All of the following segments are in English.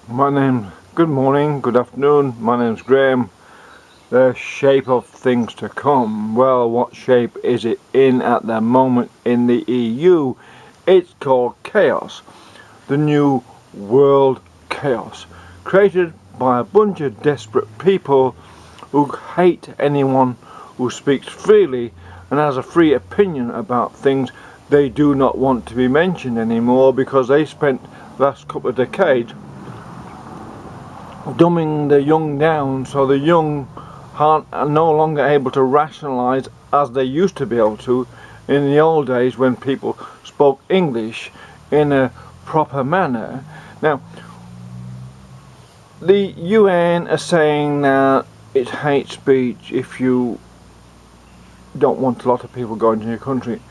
Good morning, good afternoon, my name's Graham. The shape of things to come. Well, what shape is it in at the moment in the EU? It's called chaos. The new world chaos. Created by a bunch of desperate people who hate anyone who speaks freely and has a free opinion about things they do not want to be mentioned anymore because they spent the last couple of decades dumbing the young down, so the young are no longer able to rationalise as they used to be able to in the old days when people spoke English in a proper manner. Now, the UN are saying that it's hate speech if you don't want a lot of people going to your country.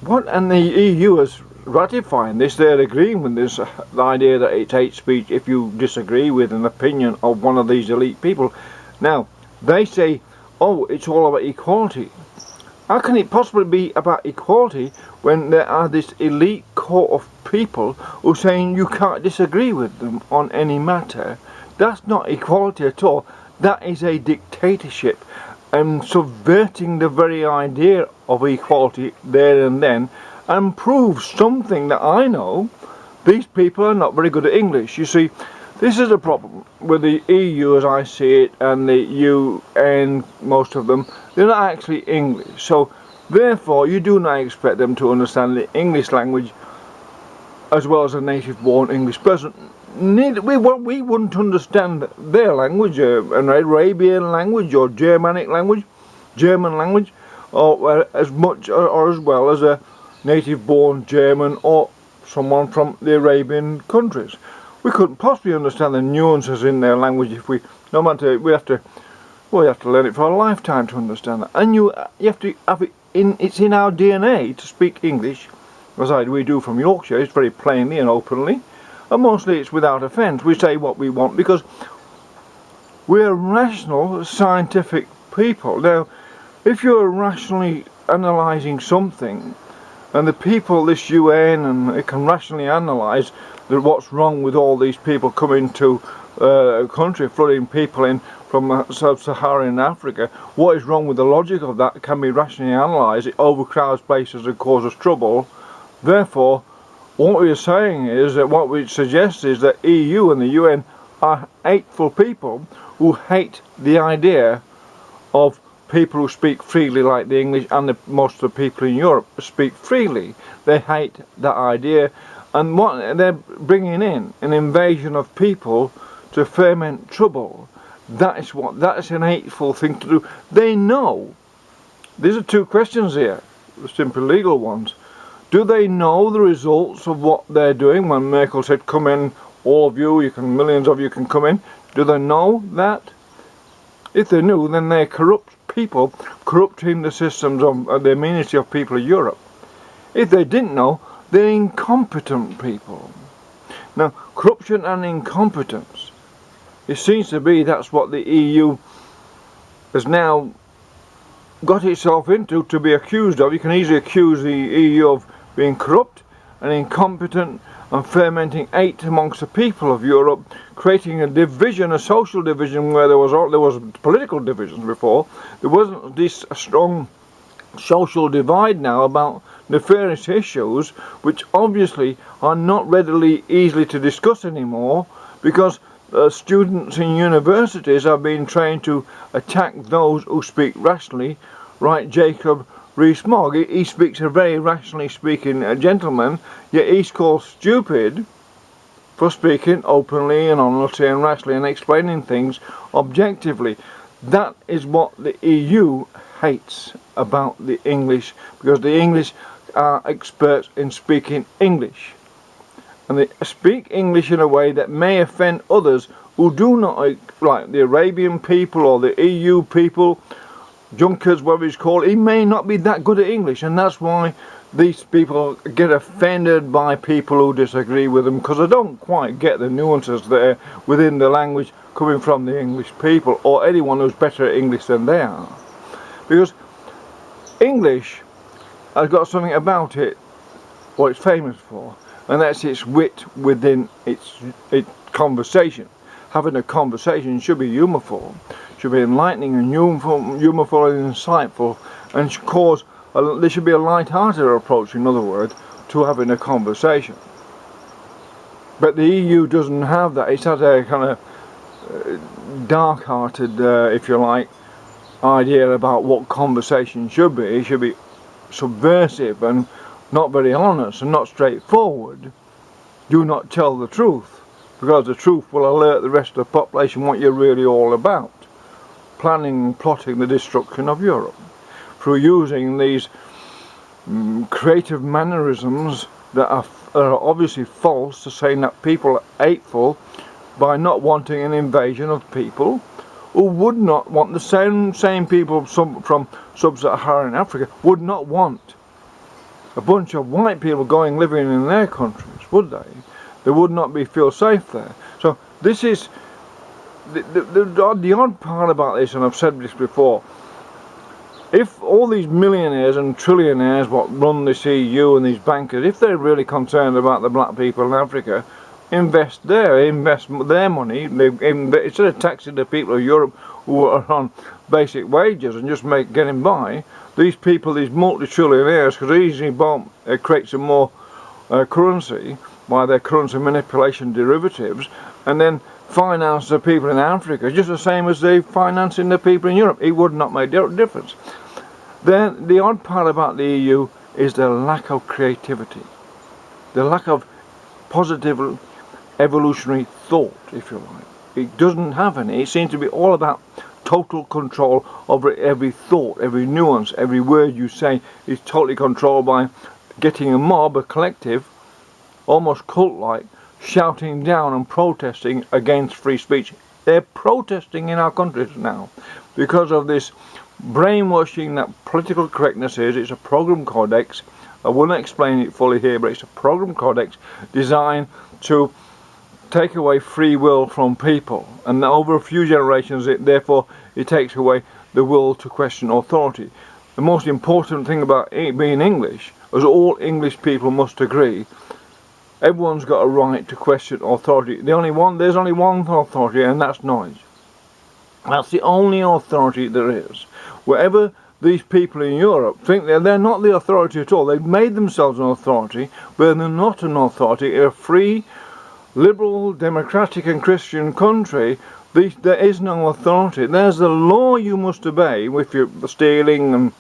What? And the EU is ratifying this, they're agreeing with this, the idea that it's hate speech if you disagree with an opinion of one of these elite people. Now, they say, oh, it's all about equality. How can it possibly be about equality when there are this elite court of people who are saying you can't disagree with them on any matter? That's not equality at all. That is a dictatorship and subverting the very idea of equality there and then, and proves something that I know. These people are not very good at English. You see, this is a problem with the EU as I see it, and the UN, most of them, they're not actually English. So therefore you do not expect them to understand the English language as well as a native born English person. We wouldn't understand their language, an Arabian language or Germanic language, German language, or as much or as well as a native born German or someone from the Arabian countries. We couldn't possibly understand the nuances in their language if we we have to learn it for a lifetime to understand that. And you have to have it it's in our DNA to speak English, as we do from Yorkshire. It's very plainly and openly, and mostly it's without offence. We say what we want because we're rational, scientific people. Now, if you're rationally analysing something, and the people, this UN, and it can rationally analyse what's wrong with all these people coming to a country, flooding people in from sub-Saharan Africa, what is wrong with the logic of that can be rationally analysed. It overcrowds places and causes trouble. Therefore, what we are saying is that what we suggest is that EU and the UN are hateful people who hate the idea of people who speak freely like the English, and most of the people in Europe speak freely. They hate that idea, and what they're bringing in an invasion of people to ferment trouble. That is an hateful thing to do. They know. These are two questions here, simple legal ones. Do they know the results of what they're doing? When Merkel said, come in, all of you, millions of you can come in. Do they know that? If they knew, then they're corrupt people, corrupting the systems of the immunity of people of Europe. If they didn't know, they're incompetent people. Now, corruption and incompetence, it seems to be that's what the EU has now got itself into to be accused of. You can easily accuse the EU of being corrupt and incompetent and fermenting hate amongst the people of Europe, creating a division, a social division where there was political divisions before. There wasn't this strong social divide now about nefarious issues, which obviously are not readily easily to discuss anymore, because students in universities are being trained to attack those who speak rationally. Right, Jacob Rees-Mogg, he speaks a very rationally speaking gentleman, yet he's called stupid for speaking openly and honestly and rationally and explaining things objectively. That is what the EU hates about the English, because the English are experts in speaking English, and they speak English in a way that may offend others who do not, like the Arabian people or the EU people, Junkers, whatever he's called. He may not be that good at English, and that's why these people get offended by people who disagree with them, because they don't quite get the nuances there within the language coming from the English people, or anyone who's better at English than they are. Because English has got something about it what it's famous for. and that's its wit within its conversation. Having a conversation should be humorful, should be enlightening and humorful and insightful, and should cause there should be a light-hearted approach, in other words, to having a conversation. But the EU doesn't have that. It's had a kind of dark-hearted, if you like, idea about what conversation should be. It should be subversive and not very honest and not straightforward. Do not tell the truth, because the truth will alert the rest of the population what you're really all about. Planning and plotting the destruction of Europe through using these creative mannerisms that are obviously false, to saying that people are hateful by not wanting an invasion of people who would not want, the same people from sub-Saharan Africa would not want a bunch of white people living in their countries, would they? They would not feel safe there. So this is the odd part about this, and I've said this before. If all these millionaires and trillionaires what run this EU and these bankers, if they're really concerned about the black people in Africa, invest their money, instead of taxing the people of Europe who are on basic wages and just getting by, these people, these multi-trillionaires, could easily create some more currency by their currency manipulation derivatives, and then finance the people in Africa just the same as they financing the people in Europe. It would not make a difference. Then the odd part about the EU is the lack of creativity, the lack of positive evolutionary thought, if you like. It doesn't have any. It seems to be all about total control over every thought, every nuance, every word you say is totally controlled by getting a mob, a collective, almost cult-like, shouting down and protesting against free speech. They're protesting in our countries now because of this brainwashing that political correctness is. It's a program codex. I won't explain it fully here, but it's a program codex designed to take away free will from people, and over a few generations therefore it takes away the will to question authority. The most important thing about being English, as all English people must agree, everyone's got a right to question authority. There's only one authority, and that's knowledge. That's the only authority there is. Wherever these people in Europe think they're not the authority at all, they've made themselves an authority, but they're not an authority. In a free, liberal, democratic and Christian country, there is no authority. There's the law you must obey. If you're stealing and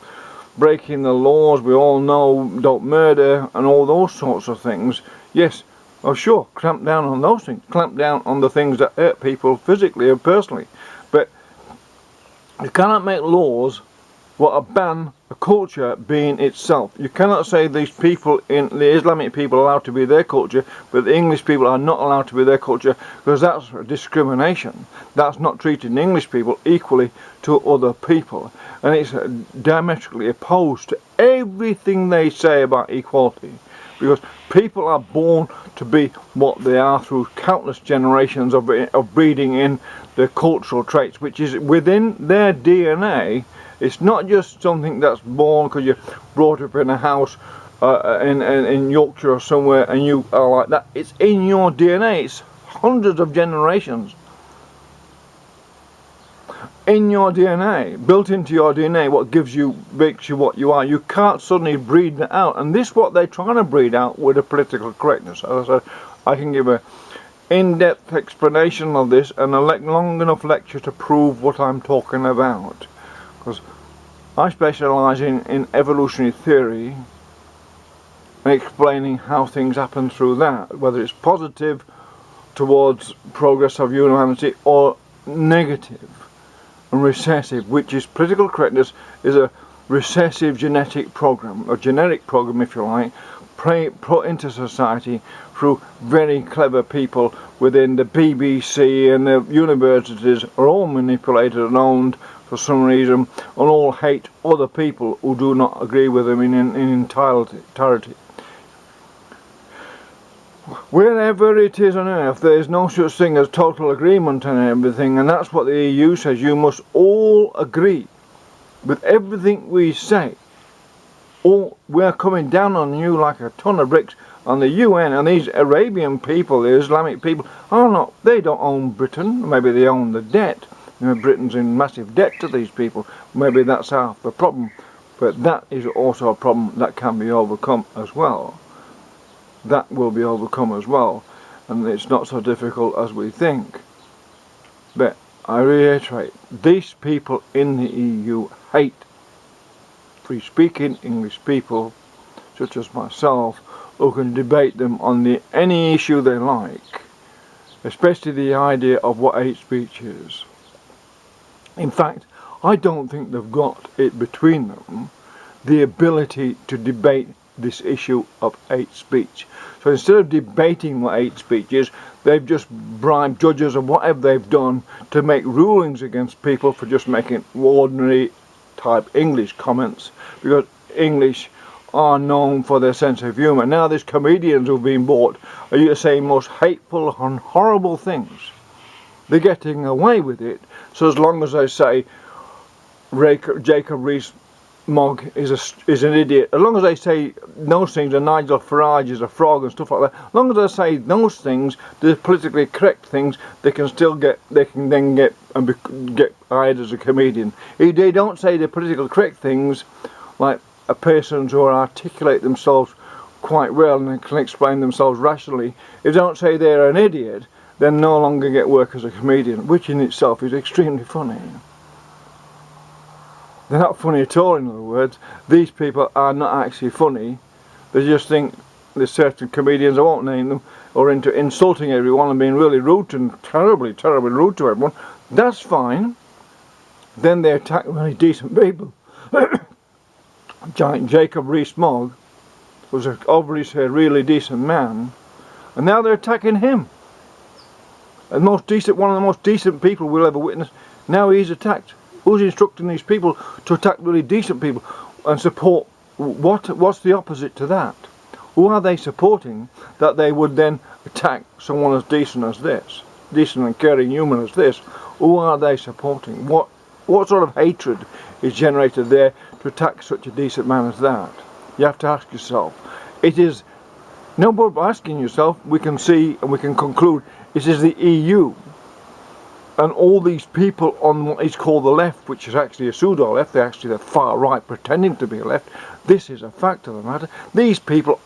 breaking the laws, we all know, don't murder and all those sorts of things. Yes, oh sure, clamp down on those things. Clamp down on the things that hurt people physically or personally. But you cannot make laws what ban a culture being itself. You cannot say these people, the Islamic people, are allowed to be their culture, but the English people are not allowed to be their culture, because that's discrimination. That's not treating English people equally to other people, and it's diametrically opposed to everything they say about equality, because people are born to be what they are through countless generations of breeding in their cultural traits, which is within their DNA. It's not just something that's born because you're brought up in a house in Yorkshire or somewhere and you are like that. It's in your DNA. It's hundreds of generations in your DNA, built into your DNA. What makes you what you are. You can't suddenly breed that out, and this is what they're trying to breed out with a political correctness. As I said, I can give a in-depth explanation of this and a long enough lecture to prove what I'm talking about. Because I specialise in evolutionary theory and explaining how things happen through that, whether it's positive towards progress of humanity or negative and recessive, which is political correctness is a recessive genetic program, a genetic program if you like, put into society through very clever people within the BBC and the universities, are all manipulated and owned for some reason, and all hate other people who do not agree with them in entirety. Wherever it is on earth, there is no such thing as total agreement on everything, and that's what the EU says. You must all agree with everything we say, or we're coming down on you like a ton of bricks And the UN and these Arabian people, the Islamic people, are not, they don't own Britain. Maybe they own the debt. You know, Britain's in massive debt to these people. Maybe that's half the problem. But that is also a problem that can be overcome as well. That will be overcome as well. And it's not so difficult as we think. But I reiterate, these people in the EU hate free-speaking English people, such as myself, who can debate them on any issue they like, especially the idea of what hate speech is. In fact, I don't think they've got it between them, the ability to debate this issue of hate speech. So instead of debating what hate speech is, they've just bribed judges or whatever they've done to make rulings against people for just making ordinary type English comments, because English are known for their sense of humour. Now these comedians who've been bought are saying most hateful and horrible things. They're getting away with it, so as long as they say Jacob Rees-Mogg is an idiot, as long as they say those things, and Nigel Farage is a frog and stuff like that, as long as they say those things, the politically correct things, they can then get hired as a comedian. If they don't say the political correct things, like a person who articulate themselves quite well and can explain themselves rationally, if they don't say they're an idiot, then no longer get work as a comedian, which in itself is extremely funny. They're not funny at all, in other words. These people are not actually funny. They just think there's certain comedians, I won't name them, are into insulting everyone and being really rude and terribly rude to everyone. That's fine. Then they attack really decent people. Jacob Rees-Mogg was obviously a really decent man, and now they're attacking him. And one of the most decent people we'll ever witness, now he's attacked. Who's instructing these people to attack really decent people and support? What's the opposite to that? Who are they supporting that they would then attack someone as decent as this, decent and caring human as this? Who are they supporting? What sort of hatred is generated there to attack such a decent man as that? You have to ask yourself. It is no more by asking yourself. We can see and we can conclude it is the EU and all these people on what is called the left, which is actually a pseudo-left. They're actually the far right pretending to be a left. This is a fact of the matter. These people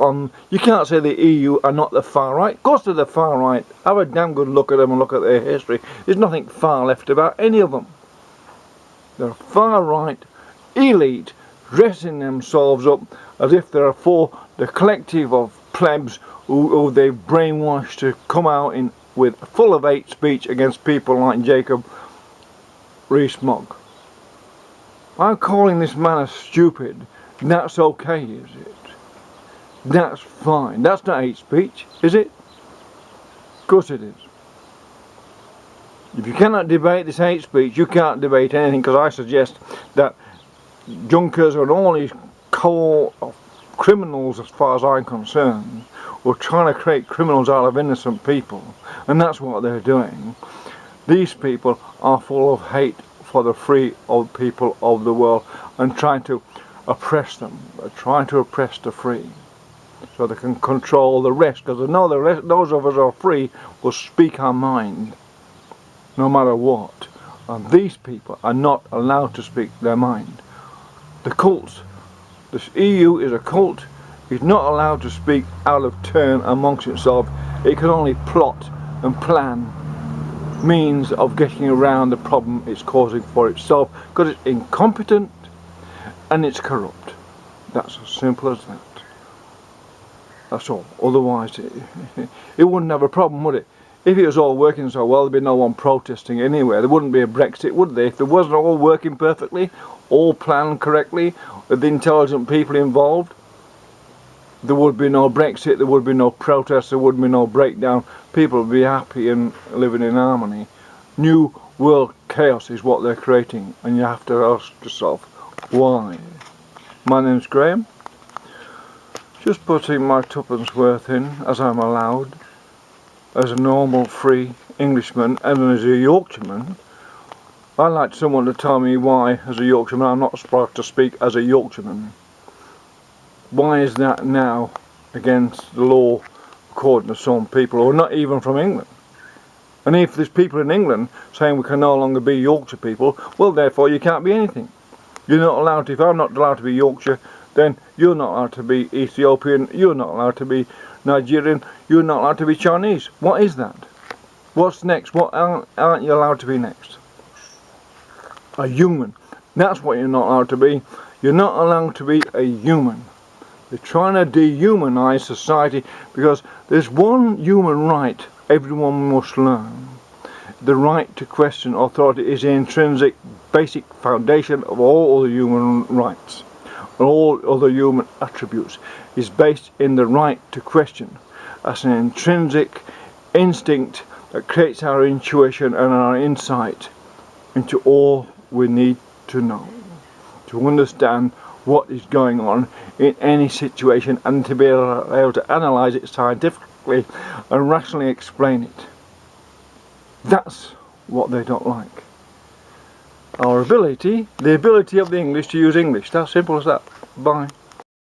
you can't say the EU are not the far right. Of course they're the far right. Have a damn good look at them and look at their history. There's nothing far left about any of them. They're far right, elite, dressing themselves up as if they're for the collective of plebs who they've brainwashed to come out with full of hate speech against people like Jacob Rees-Mogg. I'm calling this man a stupid. That's okay, is it? That's fine. That's not hate speech, is it? Of course it is. If you cannot debate this hate speech, you can't debate anything, because I suggest that Junkers and all these criminals, as far as I'm concerned, were trying to create criminals out of innocent people, and that's what they're doing. These people are full of hate for the free old people of the world and trying to oppress them. They're trying to oppress the free so they can control the rest, because they know those of us who are free will speak our mind no matter what, and these people are not allowed to speak their mind. The cults, this EU is a cult. It's not allowed to speak out of turn amongst itself. It can only plot and plan means of getting around the problem it's causing for itself, because it's incompetent and it's corrupt. That's as simple as that. That's all. Otherwise it wouldn't have a problem, would it? If it was all working so well, there'd be no one protesting anywhere. There wouldn't be a Brexit, would there? If there wasn't all working perfectly, all planned correctly, with the intelligent people involved, there would be no Brexit, there would be no protests, there would be no breakdown. People would be happy and living in harmony. New world chaos is what they're creating, and you have to ask yourself, why? My name's Graham. Just putting my tuppence worth in, as I'm allowed, as a normal free Englishman and as a Yorkshireman. I'd like someone to tell me why, as a Yorkshireman, I'm not supposed to speak as a Yorkshireman. Why is that now against the law, according to some people, or not even from England. And if there's people in England saying we can no longer be Yorkshire people, well, therefore you can't be anything. You're not allowed to. If I'm not allowed to be Yorkshire, then you're not allowed to be Ethiopian, you're not allowed to be Nigerian, you're not allowed to be Chinese. What is that? What's next? What aren't you allowed to be next? A human. That's what you're not allowed to be. You're not allowed to be a human. They're trying to dehumanise society, because there's one human right everyone must learn. The right to question authority is the intrinsic basic foundation of all other human rights. All other human attributes is based in the right to question as an intrinsic instinct that creates our intuition and our insight into all we need to know, to understand what is going on in any situation, and to be able to analyse it scientifically and rationally explain it. That's what they don't like. Our ability, the ability of the English to use English. That's simple as that. Bye.